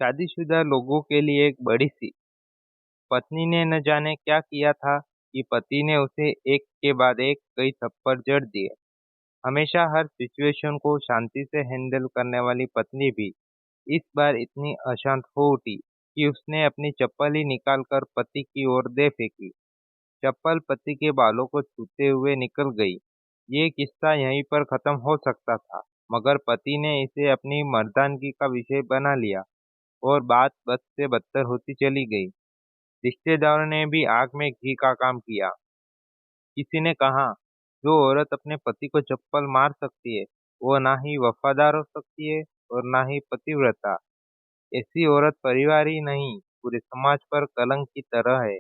शादीशुदा लोगों के लिए एक बड़ी सी। पत्नी ने न जाने क्या किया था कि पति ने उसे एक के बाद एक कई थप्पड़ जड़ दिए। हमेशा हर सिचुएशन को शांति से हैंडल करने वाली पत्नी भी इस बार इतनी अशांत हो उठी कि उसने अपनी चप्पल ही निकालकर पति की ओर दे फेंकी। चप्पल पति के बालों को छूते हुए निकल गई। ये किस्सा यहीं पर खत्म हो सकता था, मगर पति ने इसे अपनी मर्दानगी का विषय बना लिया और बात बद से बदतर होती चली गई। रिश्तेदारों ने भी आग में घी का काम किया। किसी ने कहा, जो औरत अपने पति को चप्पल मार सकती है वो ना ही वफादार हो सकती है और ना ही पतिव्रता। ऐसी औरत परिवार ही नहीं पूरे समाज पर कलंक की तरह है।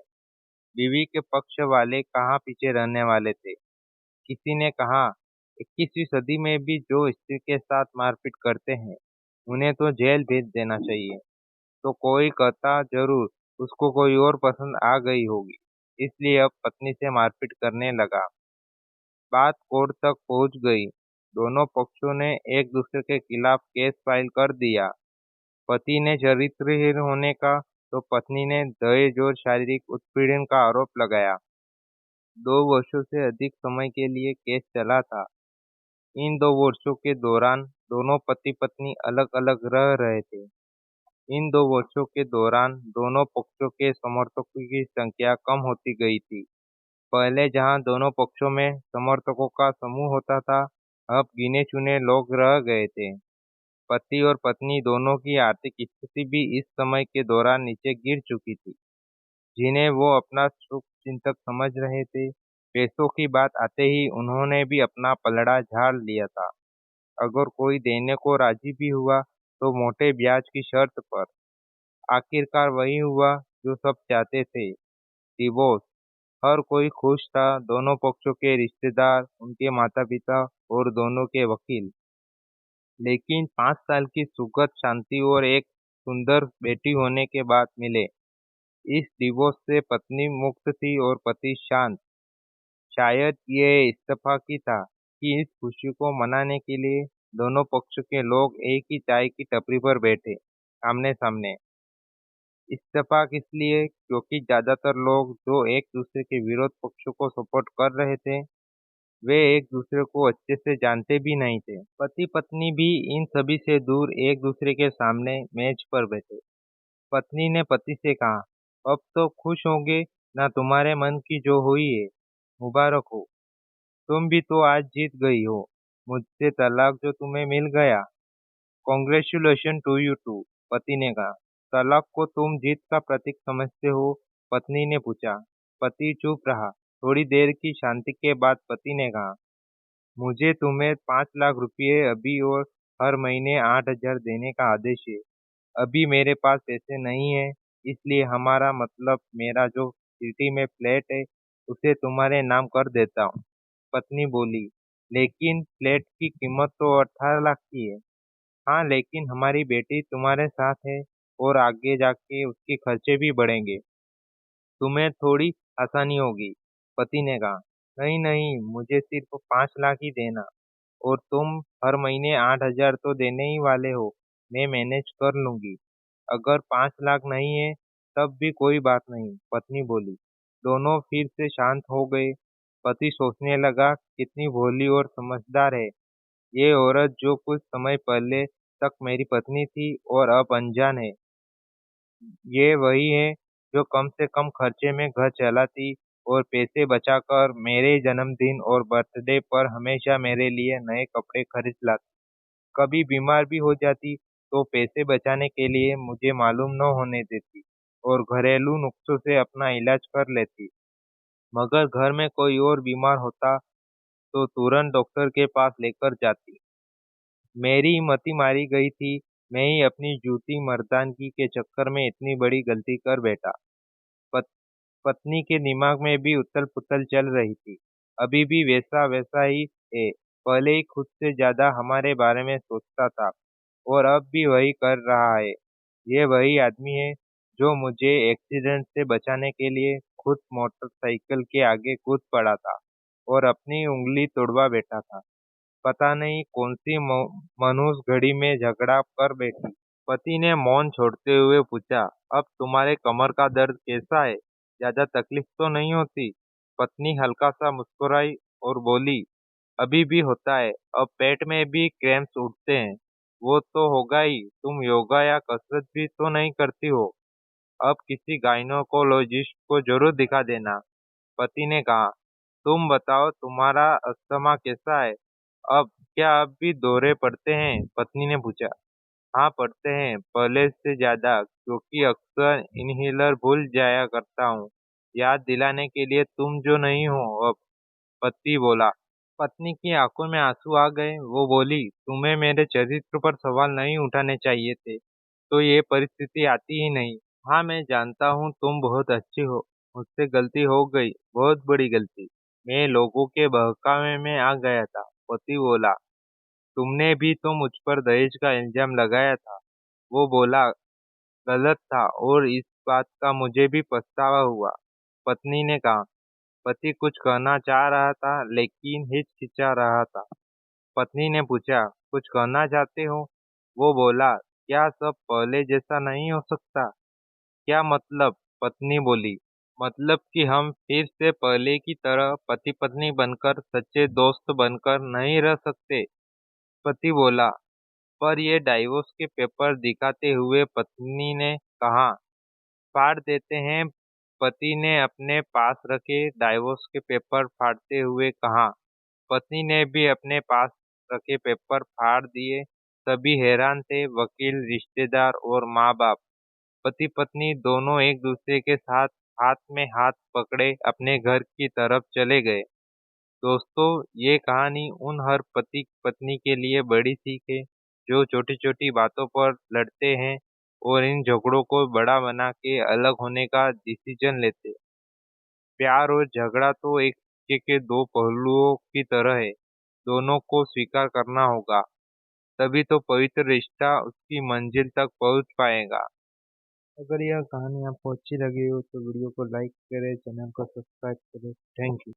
बीवी के पक्ष वाले कहाँ पीछे रहने वाले थे। किसी ने कहा, 21वीं सदी में भी जो स्त्री के साथ मारपीट करते हैं उन्हें तो जेल भेज देना चाहिए। तो कोई कहता, जरूर उसको कोई और पसंद आ गई होगी, इसलिए अब पत्नी से मारपीट करने लगा। बात कोर्ट तक पहुंच गई। दोनों पक्षों ने एक दूसरे के खिलाफ केस फाइल कर दिया। पति ने चरित्रहीन होने का तो पत्नी ने दहेज और शारीरिक उत्पीड़न का आरोप लगाया। 2 वर्षों से अधिक समय के लिए केस चला था। इन 2 वर्षों के दौरान दोनों पति पत्नी अलग अलग रह रहे थे। इन 2 वर्षों के दौरान दोनों पक्षों के समर्थकों की संख्या कम होती गई थी। पहले जहां दोनों पक्षों में समर्थकों का समूह होता था, अब गिने चुने लोग रह गए थे। पति और पत्नी दोनों की आर्थिक स्थिति भी इस समय के दौरान नीचे गिर चुकी थी, जिन्हें वो अपना शुभ चिंतक समझ रहे थे। पैसों की बात आते ही उन्होंने भी अपना पलड़ा झाड़ लिया था। अगर कोई देने को राजी भी हुआ तो मोटे ब्याज की शर्त पर। आखिरकार वही हुआ जो सब चाहते थे, डिवोर्स। हर कोई खुश था, दोनों पक्षों के रिश्तेदार, उनके माता पिता और दोनों के वकील। लेकिन 5 साल की सुखद शांति और एक सुंदर बेटी होने के बाद मिले इस डिवोर्स से पत्नी मुक्त थी और पति शांत। शायद ये इत्तेफाक ही था कि इस खुशी को मनाने के लिए दोनों पक्ष के लोग एक ही चाय की टपरी पर बैठे, आमने सामने। इत्तेफाक इसलिए क्योंकि ज्यादातर लोग जो एक दूसरे के विरोध पक्षों को सपोर्ट कर रहे थे, वे एक दूसरे को अच्छे से जानते भी नहीं थे। पति पत्नी भी इन सभी से दूर एक दूसरे के सामने मेज पर बैठे। पत्नी ने पति से कहा, अब तो खुश होंगे ना, तुम्हारे मन की जो हुई है, मुबारक हो। तुम भी तो आज जीत गई हो, मुझसे तलाक जो तुम्हें मिल गया। कॉन्ग्रेचुलेशन टू यू टू, पति ने कहा। तलाक को तुम जीत का प्रतीक समझते हो, पत्नी ने पूछा। पति चुप रहा। थोड़ी देर की शांति के बाद पति ने कहा, मुझे तुम्हें 5 लाख रुपए अभी और हर महीने 8 हजार देने का आदेश है। अभी मेरे पास पैसे नहीं है, इसलिए हमारा मतलब मेरा जो सिटी में फ्लैट है उसे तुम्हारे नाम कर देता हूँ। पत्नी बोली, लेकिन फ्लैट की कीमत तो 18 लाख की है। हाँ, लेकिन हमारी बेटी तुम्हारे साथ है और आगे जाके उसके खर्चे भी बढ़ेंगे। तुम्हें थोड़ी आसानी होगी। पति ने कहा, नहीं नहीं, मुझे सिर्फ 5 लाख ही देना, और तुम हर महीने 8 हजार तो देने ही वाले हो। मैं मैनेज कर लूंगी। अगर 5 लाख नहीं है तब भी कोई बात नहीं, पत्नी बोली। दोनों फिर से शांत हो गए। पति सोचने लगा, कितनी भोली और समझदार है ये औरत, जो कुछ समय पहले तक मेरी पत्नी थी और अब अनजान है। ये वही है जो कम से कम खर्चे में घर चलाती और पैसे बचाकर मेरे जन्मदिन और बर्थडे पर हमेशा मेरे लिए नए कपड़े खरीद लाती। कभी बीमार भी हो जाती तो पैसे बचाने के लिए मुझे मालूम न होने देती और घरेलू नुस्खों से अपना इलाज कर लेती। मगर घर में कोई और बीमार होता तो तुरंत डॉक्टर के पास लेकर जाती। मेरी मति मारी गई थी। मैं ही अपनी झूठी मर्दानगी के चक्कर में इतनी बड़ी गलती कर बैठा। पत, पत्नी के दिमाग में भी उथल पुथल चल रही थी। अभी भी वैसा वैसा ही है। पहले ही खुद से ज्यादा हमारे बारे में सोचता था और अब भी वही कर रहा है। ये वही आदमी है जो मुझे एक्सीडेंट से बचाने के लिए खुद मोटरसाइकिल के आगे कूद पड़ा था और अपनी उंगली तोड़वा बैठा था। पता नहीं कौन सी मनहूस घड़ी में झगड़ा कर बैठी पति ने मौन छोड़ते हुए पूछा, अब तुम्हारे कमर का दर्द कैसा है? ज्यादा तकलीफ तो नहीं होती? पत्नी हल्का सा मुस्कुराई और बोली, अभी भी होता है। अब पेट में भी क्रैम्प्स उठते हैं। वो तो होगा ही। तुम योगा या कसरत भी तो नहीं करती हो। अब किसी गायनोकोलॉजिस्ट को जरूर दिखा देना। पति ने कहा, तुम बताओ तुम्हारा अस्थमा कैसा है? अब क्या अब भी दौरे पड़ते हैं? पत्नी ने पूछा। हाँ पड़ते हैं, पहले से ज्यादा, क्योंकि अक्सर इनहेलर भूल जाया करता हूँ। याद दिलाने के लिए तुम जो नहीं हो अब। पति बोला। पत्नी की आंखों में आंसू आ गए। वो बोली, तुम्हें मेरे चरित्र पर सवाल नहीं उठाने चाहिए थे, तो ये परिस्थिति आती ही नहीं। हाँ मैं जानता हूँ तुम बहुत अच्छी हो। मुझसे गलती हो गई, बहुत बड़ी गलती। मैं लोगों के बहकावे में आ गया था। पति बोला। तुमने भी तो मुझ पर दहेज का इल्जाम लगाया था। वो बोला, गलत था और इस बात का मुझे भी पछतावा हुआ। पत्नी ने कहा। पति कुछ कहना चाह रहा था लेकिन हिचकिचा रहा था। पत्नी ने पूछा, कुछ कहना चाहते हो? वो बोला, क्या सब पहले जैसा नहीं हो सकता? क्या मतलब? पत्नी बोली, मतलब कि हम फिर से पहले की तरह पति पत्नी बनकर, सच्चे दोस्त बनकर नहीं रह सकते? पति बोला, पर ये डाइवोर्स के पेपर दिखाते हुए पत्नी ने कहा। फाड़ देते हैं। पति ने अपने पास रखे डाइवोर्स के पेपर फाड़ते हुए कहा। पत्नी ने भी अपने पास रखे पेपर फाड़ दिए। सभी हैरान थे, वकील, रिश्तेदार और माँ बाप। पति पत्नी दोनों एक दूसरे के साथ हाथ में हाथ पकड़े अपने घर की तरफ चले गए। दोस्तों, ये कहानी उन हर पति पत्नी के लिए बड़ी सीख है, जो छोटी छोटी बातों पर लड़ते हैं और इन झगड़ों को बड़ा बना के अलग होने का डिसीजन लेते। प्यार और झगड़ा तो एक सिक्के के दो पहलुओं की तरह है। दोनों को स्वीकार करना होगा, तभी तो पवित्र रिश्ता उसकी मंजिल तक पहुंच पाएगा। अगर यह कहानी आपको अच्छी लगी हो तो वीडियो को लाइक करें, चैनल को सब्सक्राइब करें। Thank you.